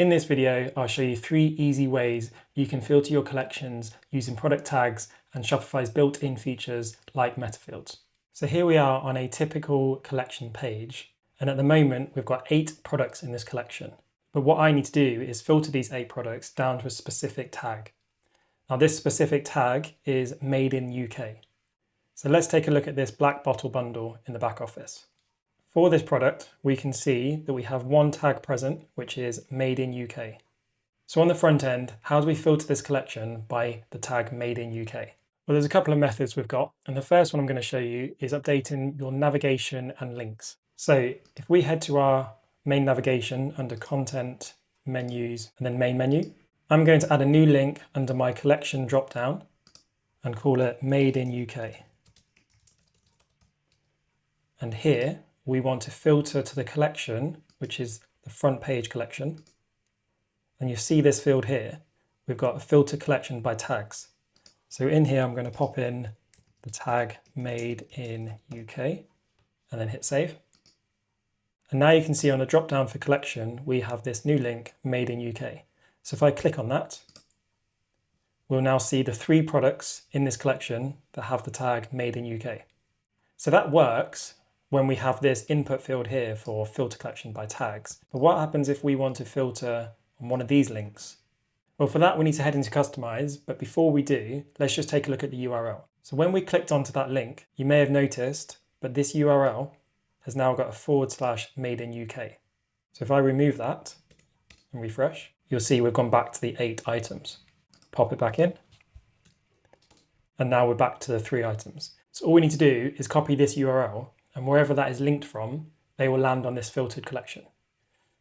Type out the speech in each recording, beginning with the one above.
In this video, I'll show you 3 easy ways you can filter your collections using product tags and Shopify's built-in features like Metafields. So here we are on a typical collection page, and at the moment we've got 8 products in this collection. But what I need to do is filter these 8 products down to a specific tag. Now this specific tag is Made in UK. So let's take a look at this black bottle bundle in the back office. For this product, we can see that we have one tag present, which is Made in UK. So on the front end, how do we filter this collection by the tag Made in UK? Well, there's a couple of methods we've got, and the first one I'm going to show you is updating your navigation and links. So if we head to our main navigation under Content, Menus, and then Main Menu, I'm going to add a new link under my collection dropdown and call it Made in UK. And here, we want to filter to the collection, which is the front page collection. And you see this field here, we've got a filter collection by tags. So in here, I'm going to pop in the tag Made in UK and then hit save. And now you can see on the drop down for collection, we have this new link Made in UK. So if I click on that, we'll now see the 3 products in this collection that have the tag Made in UK. So that works when we have this input field here for filter collection by tags. But what happens if we want to filter on one of these links? Well, for that, we need to head into Customize. But before we do, let's just take a look at the URL. So when we clicked onto that link, you may have noticed, but this URL has now got a / Made in UK. So if I remove that and refresh, you'll see we've gone back to the 8 items. Pop it back in. And now we're back to the 3 items. So all we need to do is copy this URL, and wherever that is linked from, they will land on this filtered collection.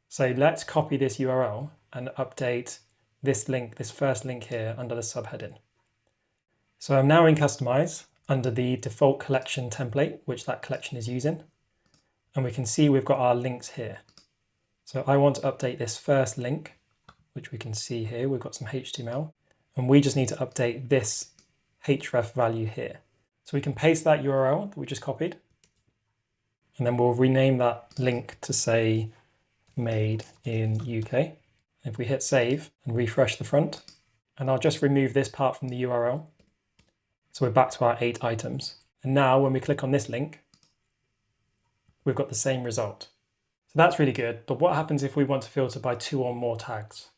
So let's copy this URL and update this link, this first link here under the subheading. So I'm now in Customize under the default collection template, which that collection is using. And we can see we've got our links here. So I want to update this first link, which we can see here. We've got some HTML, and we just need to update this href value here. So we can paste that URL that we just copied, and then we'll rename that link to say Made in UK. If we hit save and refresh the front, and I'll just remove this part from the URL. So we're back to our 8 items. And now when we click on this link, we've got the same result. So that's really good. But what happens if we want to filter by 2 or more tags?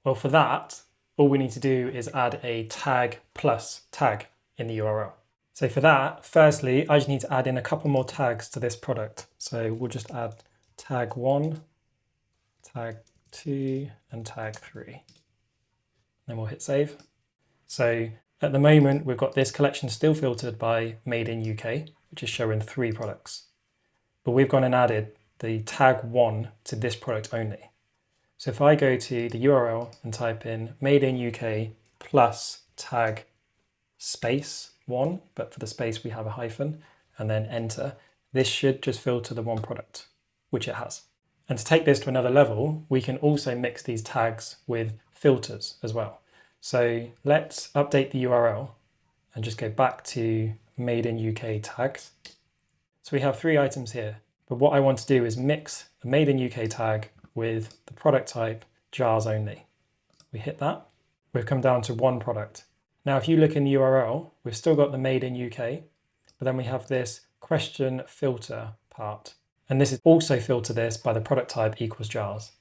Well, for that, all we need to do is add a tag plus tag in the URL. So for that, firstly, I just need to add in a couple more tags to this product. So we'll just add tag 1, tag 2, and tag 3. Then we'll hit save. So at the moment, we've got this collection still filtered by Made in UK, which is showing 3 products. But we've gone and added the tag 1 to this product only. So if I go to the URL and type in Made in UK plus tag space 1, but for the space we have a hyphen, and then enter, this should just filter the 1 product, which it has. And to take this to another level, we can also mix these tags with filters as well. So let's update the URL and just go back to Made in UK tags. So we have 3 items here, but what I want to do is mix the Made in UK tag with the product type jars only. We hit that, we've come down to 1 product. Now, if you look in the URL, we've still got the Made in UK, but then we have this question filter part. And this is also filter this by the product type equals jars.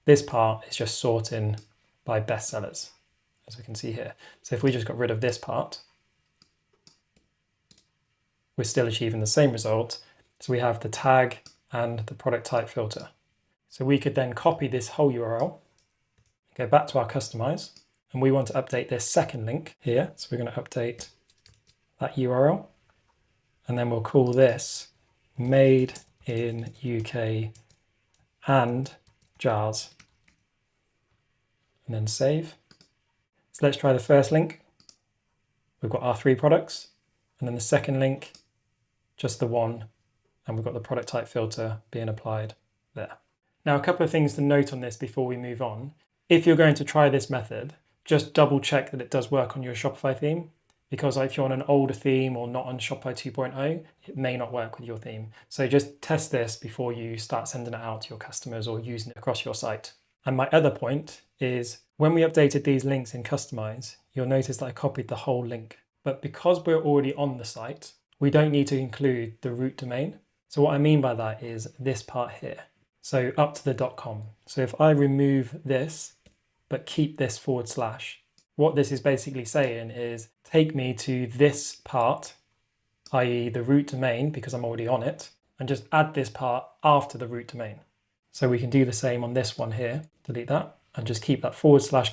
This part is just sorting by bestsellers, as we can see here. So if we just got rid of this part, we're still achieving the same result. So we have the tag and the product type filter. So we could then copy this whole URL, go back to our Customize, and we want to update this second link here. So we're going to update that URL, and then we'll call this Made in UK and jars, and then save. So let's try the first link. We've got our 3 products, and then the second link, just the 1, and we've got the product type filter being applied there. Now, a couple of things to note on this before we move on. If you're going to try this method, just double check that it does work on your Shopify theme. because if you're on an older theme or not on Shopify 2.0, it may not work with your theme. So just test this before you start sending it out to your customers or using it across your site. And my other point is when we updated these links in Customize, you'll notice that I copied the whole link. But because we're already on the site, we don't need to include the root domain. So what I mean by that is this part here. So up to the .com. So if I remove this, but keep this /, what this is basically saying is take me to this part, i.e. the root domain, because I'm already on it, and just add this part after the root domain. So we can do the same on this one here, delete that, and just keep that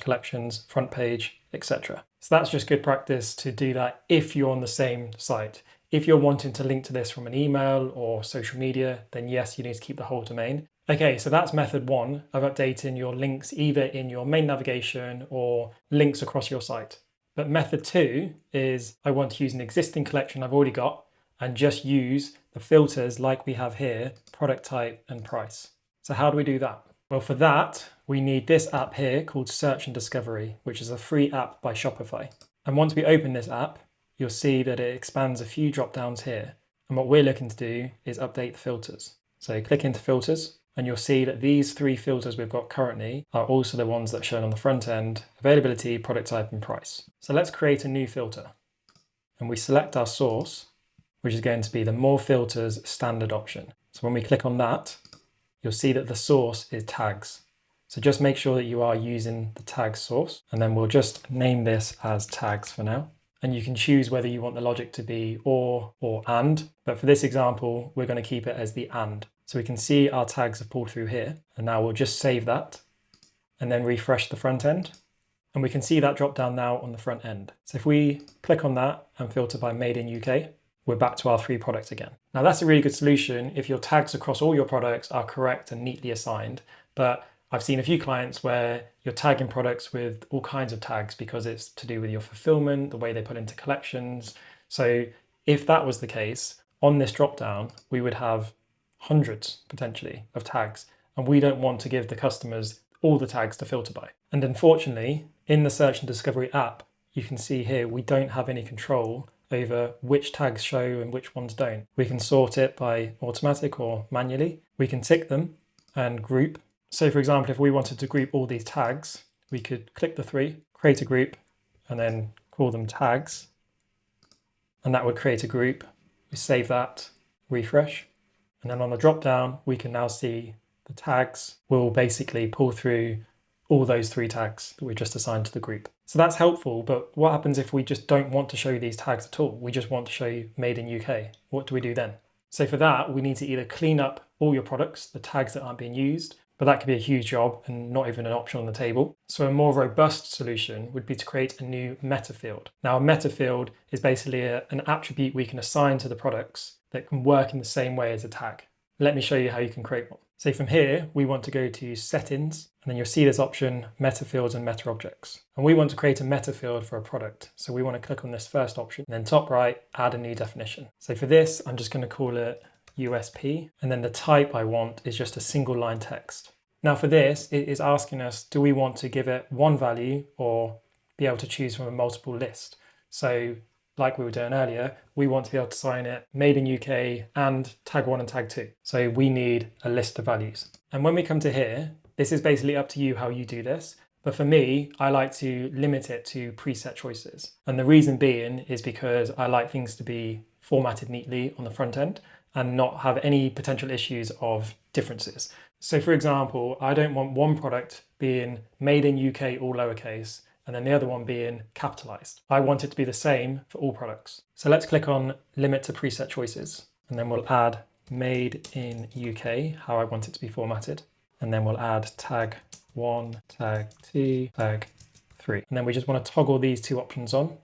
/ collections, front page, etc. So that's just good practice to do that if you're on the same site. If you're wanting to link to this from an email or social media, then yes, you need to keep the whole domain. Okay, so that's method one of updating your links either in your main navigation or links across your site. But method two is I want to use an existing collection I've already got and just use the filters like we have here, product type and price. So how do we do that? Well, for that, we need this app here called Search and Discovery, which is a free app by Shopify. And once we open this app, you'll see that it expands a few drop downs here. And what we're looking to do is update the filters. So click into filters and you'll see that these 3 filters we've got currently are also the ones that are shown on the front end: availability, product type and price. So let's create a new filter and we select our source, which is going to be the more filters standard option. So when we click on that, you'll see that the source is tags. So just make sure that you are using the tag source, and then we'll just name this as tags for now. And you can choose whether you want the logic to be or and, but for this example, we're going to keep it as the and. So we can see our tags have pulled through here, and now we'll just save that and then refresh the front end. And we can see that drop down now on the front end. So if we click on that and filter by Made in UK, we're back to our 3 products again. Now that's a really good solution if your tags across all your products are correct and neatly assigned, but I've seen a few clients where you're tagging products with all kinds of tags because it's to do with your fulfillment, the way they put into collections. So if that was the case, on this dropdown, we would have hundreds potentially of tags, and we don't want to give the customers all the tags to filter by. And unfortunately, in the Search and Discovery app, you can see here we don't have any control over which tags show and which ones don't. We can sort it by automatic or manually. We can tick them and group. So for example, if we wanted to group all these tags, we could click the 3, create a group, and then call them tags. And that would create a group. We save that, refresh. And then on the drop down, we can now see the tags will basically pull through all those 3 tags that we just assigned to the group. So that's helpful, but what happens if we just don't want to show you these tags at all? We just want to show you Made in UK. What do we do then? So for that, we need to either clean up all your products, the tags that aren't being used, but that could be a huge job and not even an option on the table. So a more robust solution would be to create a new metafield. Now a metafield is basically an attribute we can assign to the products that can work in the same way as a tag. Let me show you how you can create one. So from here, we want to go to settings, and then you'll see this option, metafields and meta objects. And we want to create a metafield for a product. So we want to click on this first option, and then top right, add a new definition. So for this, I'm just going to call it USP, and then the type I want is just a single line text. Now for this, it is asking us, do we want to give it one value or be able to choose from a multiple list? So like we were doing earlier, we want to be able to assign it Made in UK and tag 1 and tag 2. So we need a list of values. And when we come to here, this is basically up to you how you do this. But for me, I like to limit it to preset choices. And the reason being is because I like things to be formatted neatly on the front end and not have any potential issues of differences. So for example, I don't want one product being Made in UK all lowercase and then the other one being capitalized. I want it to be the same for all products. So let's click on Limit to Preset Choices, and then we'll add Made in UK, how I want it to be formatted. And then we'll add tag 1, tag 2, tag 3. And then we just want to toggle these 2 options on.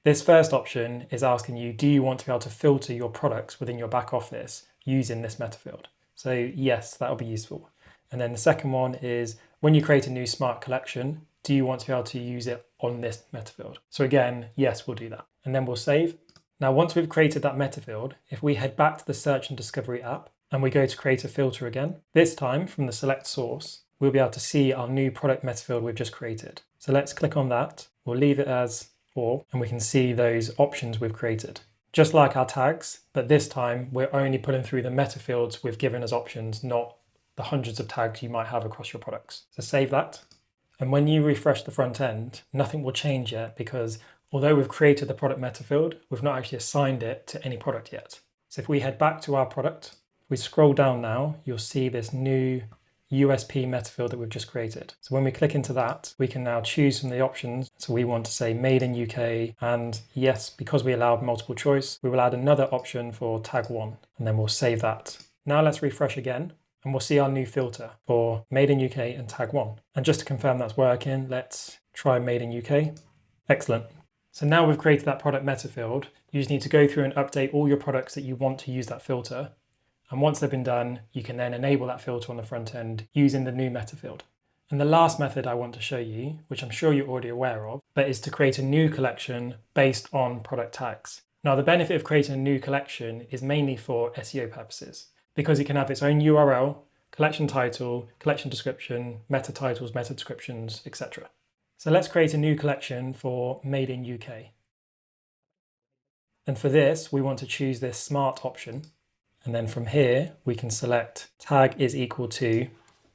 This first option is asking you, do you want to be able to filter your products within your back office using this metafield? So yes, that'll be useful. And then the second one is, when you create a new smart collection, do you want to be able to use it on this metafield? So again, yes, we'll do that. And then we'll save. Now, once we've created that metafield, if we head back to the Search and Discovery app and we go to create a filter again, this time from the select source, we'll be able to see our new product metafield we've just created. So let's click on that. We'll leave it as all, and we can see those options we've created. Just like our tags, but this time we're only pulling through the metafields we've given as options, not the hundreds of tags you might have across your products. So save that. And when you refresh the front end, nothing will change yet because although we've created the product meta field, we've not actually assigned it to any product yet. So if we head back to our product, if we scroll down now, you'll see this new USP meta field that we've just created. So when we click into that, we can now choose from the options. So we want to say made in UK, and yes, because we allowed multiple choice, we will add another option for tag 1, and then we'll save that. Now let's refresh again, and we'll see our new filter for made in UK and tag 1. And just to confirm that's working, let's try made in UK. Excellent. So now we've created that product meta field, you just need to go through and update all your products that you want to use that filter. And once they've been done, you can then enable that filter on the front end using the new meta field. And the last method I want to show you, which I'm sure you're already aware of, but is to create a new collection based on product tags. Now, the benefit of creating a new collection is mainly for SEO purposes, because it can have its own URL, collection title, collection description, meta titles, meta descriptions, etc. So let's create a new collection for Made in UK. And for this, we want to choose this smart option. And then from here, we can select tag is equal to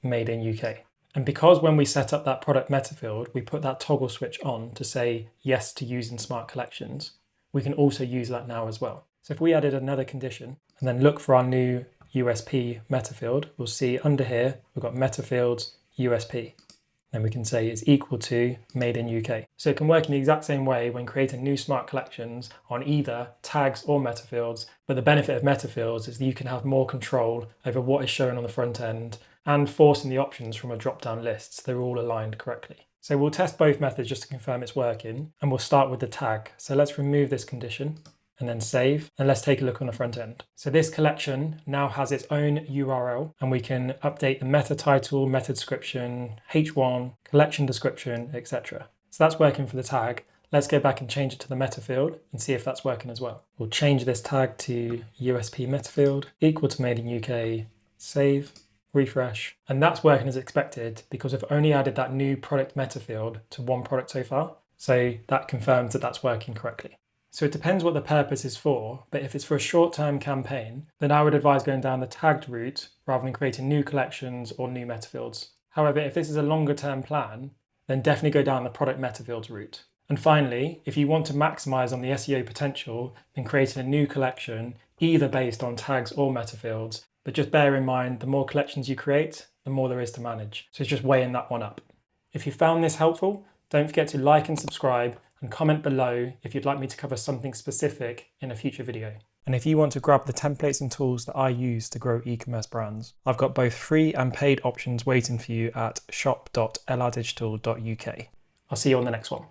Made in UK. And because when we set up that product meta field, we put that toggle switch on to say yes to using smart collections, we can also use that now as well. So if we added another condition and then look for our new USP meta field, we'll see under here, we've got Metafields USP. Then we can say it's equal to Made in UK. So it can work in the exact same way when creating new smart collections on either tags or metafields. But the benefit of metafields is that you can have more control over what is shown on the front end and forcing the options from a drop-down list so they're all aligned correctly. So we'll test both methods just to confirm it's working, and we'll start with the tag. So let's remove this condition and then save, and let's take a look on the front end. So this collection now has its own URL, and we can update the meta title, meta description, H1, collection description, etc. So that's working for the tag. Let's go back and change it to the meta field and see if that's working as well. We'll change this tag to USP meta field, equal to Made in UK, save, refresh, and that's working as expected because we've only added that new product meta field to one product so far. So that confirms that that's working correctly. So it depends what the purpose is for, but if it's for a short-term campaign, then I would advise going down the tagged route rather than creating new collections or new metafields. However, if this is a longer-term plan, then definitely go down the product metafields route. And finally, if you want to maximize on the SEO potential, then creating a new collection, either based on tags or metafields, but just bear in mind, the more collections you create, the more there is to manage. So it's just weighing that one up. If you found this helpful, don't forget to like and subscribe, and comment below if you'd like me to cover something specific in a future video. And if you want to grab the templates and tools that I use to grow e-commerce brands, I've got both free and paid options waiting for you at shop.lrdigital.uk. I'll see you on the next one.